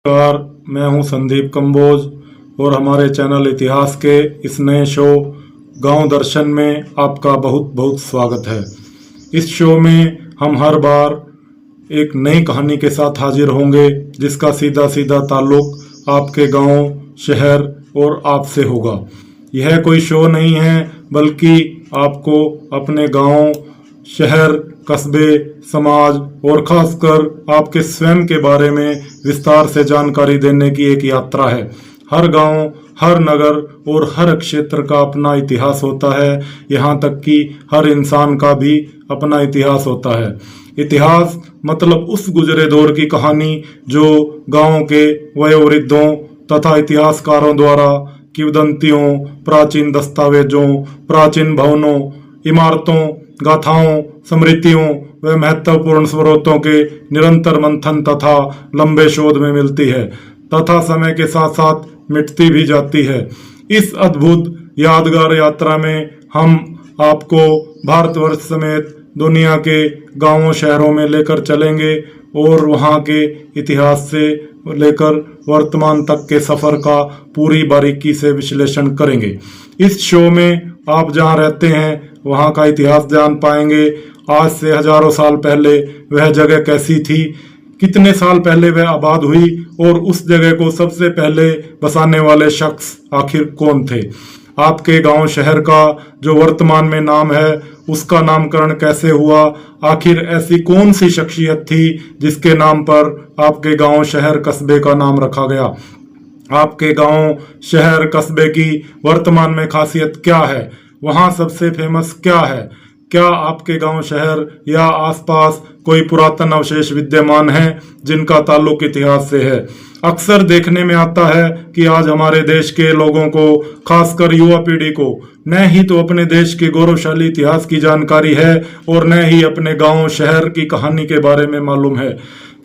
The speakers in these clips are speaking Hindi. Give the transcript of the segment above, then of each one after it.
नमस्कार, मैं हूं संदीप कंबोज और हमारे चैनल इतिहास के इस नए शो गांव दर्शन में आपका बहुत बहुत स्वागत है। इस शो में हम हर बार एक नई कहानी के साथ हाजिर होंगे जिसका सीधा सीधा ताल्लुक आपके गांव, शहर और आपसे होगा। यह कोई शो नहीं है बल्कि आपको अपने गांव, शहर, कस्बे, समाज और खासकर आपके स्वयं के बारे में विस्तार से जानकारी देने की एक यात्रा है। हर गांव, हर नगर और हर क्षेत्र का अपना इतिहास होता है। यहाँ तक कि हर इंसान का भी अपना इतिहास होता है। इतिहास मतलब उस गुजरे दौर की कहानी जो गांव के वयोवृद्धों तथा इतिहासकारों द्वारा किंवदंतियों, प्राचीन दस्तावेजों, प्राचीन भवनों, इमारतों, गाथाओं, स्मृतियों व महत्वपूर्ण स्रोतों के निरंतर मंथन तथा लंबे शोध में मिलती है तथा समय के साथ साथ मिटती भी जाती है। इस अद्भुत यादगार यात्रा में हम आपको भारतवर्ष समेत दुनिया के गांवों, शहरों में लेकर चलेंगे और वहां के इतिहास से लेकर वर्तमान तक के सफर का पूरी बारीकी से विश्लेषण करेंगे। इस शो में आप जहां रहते हैं वहां का इतिहास जान पाएंगे। आज से हजारों साल पहले वह जगह कैसी थी, कितने साल पहले वह आबाद हुई और उस जगह को सबसे पहले बसाने वाले शख्स आखिर कौन थे। आपके गांव, शहर का जो वर्तमान में नाम है उसका नामकरण कैसे हुआ, आखिर ऐसी कौन सी शख्सियत थी जिसके नाम पर आपके गांव, शहर, कस्बे का नाम रखा गया। आपके गांव, शहर, कस्बे की वर्तमान में खासियत क्या है, वहां सबसे फेमस क्या है, क्या आपके गांव, शहर या आसपास कोई पुरातन अवशेष विद्यमान हैं जिनका ताल्लुक इतिहास से है। अक्सर देखने में आता है कि आज हमारे देश के लोगों को, खासकर युवा पीढ़ी को, न ही तो अपने देश के गौरवशाली इतिहास की जानकारी है और न ही अपने गांव, शहर की कहानी के बारे में मालूम है।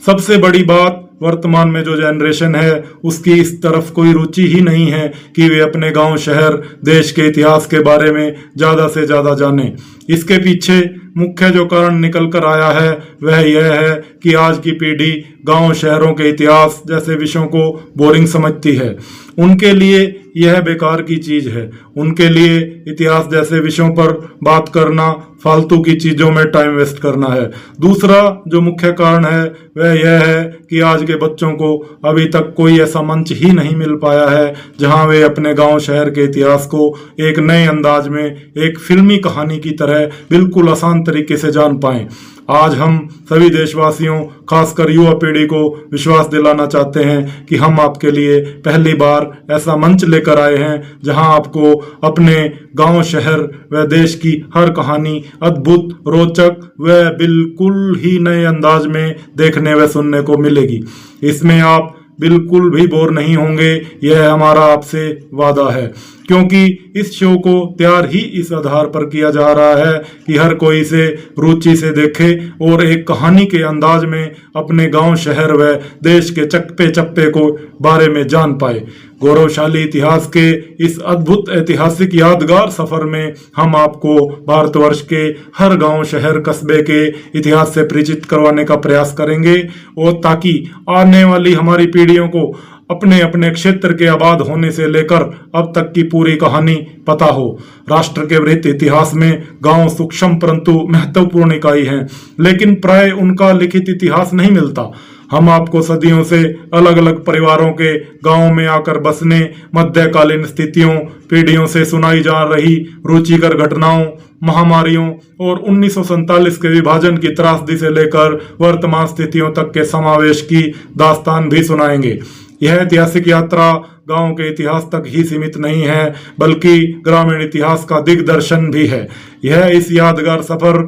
सबसे बड़ी बात, वर्तमान में जो जनरेशन है उसकी इस तरफ कोई रुचि ही नहीं है कि वे अपने गांव, शहर, देश के इतिहास के बारे में ज्यादा से ज्यादा जाने। इसके पीछे मुख्य जो कारण निकल कर आया है वह यह है कि आज की पीढ़ी गांव, शहरों के इतिहास जैसे विषयों को बोरिंग समझती है। उनके लिए यह बेकार की चीज है। उनके लिए इतिहास जैसे विषयों पर बात करना फालतू की चीजों में टाइम वेस्ट करना है। दूसरा जो मुख्य कारण है वह यह है कि आज के बच्चों को अभी तक कोई ऐसा मंच ही नहीं मिल पाया है जहां वे अपने गांव, शहर के इतिहास को एक नए अंदाज में, एक फिल्मी कहानी की तरह बिल्कुल आसान तरीके से जान पाएं। आज हम सभी देशवासियों, खासकर युवा पीढ़ी को विश्वास दिलाना चाहते हैं कि हम आपके लिए पहली बार ऐसा मंच लेकर आए हैं जहां आपको अपने गांव, शहर व देश की हर कहानी अद्भुत, रोचक व बिल्कुल ही नए अंदाज में देखने व सुनने को मिलेगी। इसमें आप बिल्कुल भी बोर नहीं होंगे, यह हमारा आपसे वादा है, क्योंकि इस शो को तैयार ही इस आधार पर किया जा रहा है कि हर कोई इसे रुचि से देखे और एक कहानी के अंदाज में अपने गांव, शहर व देश के चप्पे चप्पे को बारे में जान पाए। गौरवशाली इतिहास के इस अद्भुत ऐतिहासिक यादगार सफर में हम आपको भारतवर्ष के हर गांव, शहर, कस्बे के इतिहास से परिचित करवाने का प्रयास करेंगे और ताकि आने वाली हमारी पीढ़ियों को अपने अपने क्षेत्र के आबाद होने से लेकर अब तक की पूरी कहानी पता हो। राष्ट्र के वृहत इतिहास में गांव सूक्ष्म परंतु महत्वपूर्ण इकाई हैं, लेकिन प्राय उनका लिखित इतिहास नहीं मिलता। हम आपको सदियों से अलग अलग परिवारों के गांव में आकर बसने, मध्यकालीन स्थितियों, पीढ़ियों से सुनाई जा रही रुचिकर घटनाओं, महामारियों और 1947 के विभाजन की त्रासदी से लेकर वर्तमान स्थितियों तक के समावेश की दास्तान भी सुनाएंगे। यह ऐतिहासिक यात्रा गांव के इतिहास तक ही सीमित नहीं है बल्कि ग्रामीण इतिहास का दिग्दर्शन भी है। यह इस यादगार सफर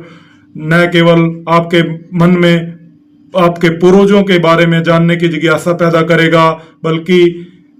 न केवल आपके मन में आपके पूर्वजों के बारे में जानने की जिज्ञासा पैदा करेगा बल्कि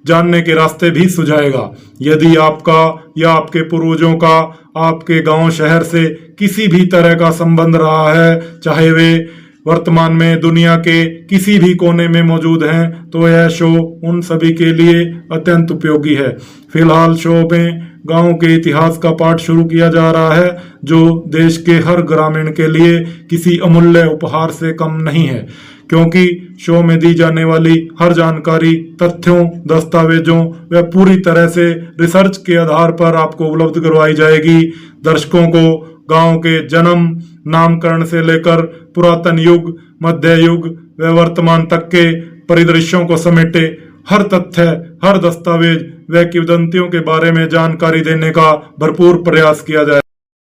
जानने के रास्ते भी सुझाएगा। यदि आपका या आपके पूर्वजों का आपके गांव, शहर से किसी भी तरह का संबंध रहा है, चाहे वे वर्तमान में दुनिया के किसी भी कोने में मौजूद हैं तो यह शो उन सभी के लिए अत्यंत उपयोगी है। फिलहाल शो में गांव के इतिहास का पाठ शुरू किया जा रहा है जो देश के हर ग्रामीण के लिए किसी अमूल्य उपहार से कम नहीं है, क्योंकि शो में दी जाने वाली हर जानकारी तथ्यों, दस्तावेजों व पूरी तरह से रिसर्च के आधार पर आपको उपलब्ध करवाई जाएगी। दर्शकों को गांव के जन्म, नामकरण से लेकर पुरातन युग, मध्य युग व वर्तमान तक के परिदृश्यों को समेटे हर तथ्य, हर दस्तावेज व किंवदंतियों के बारे में जानकारी देने का भरपूर प्रयास किया जाए।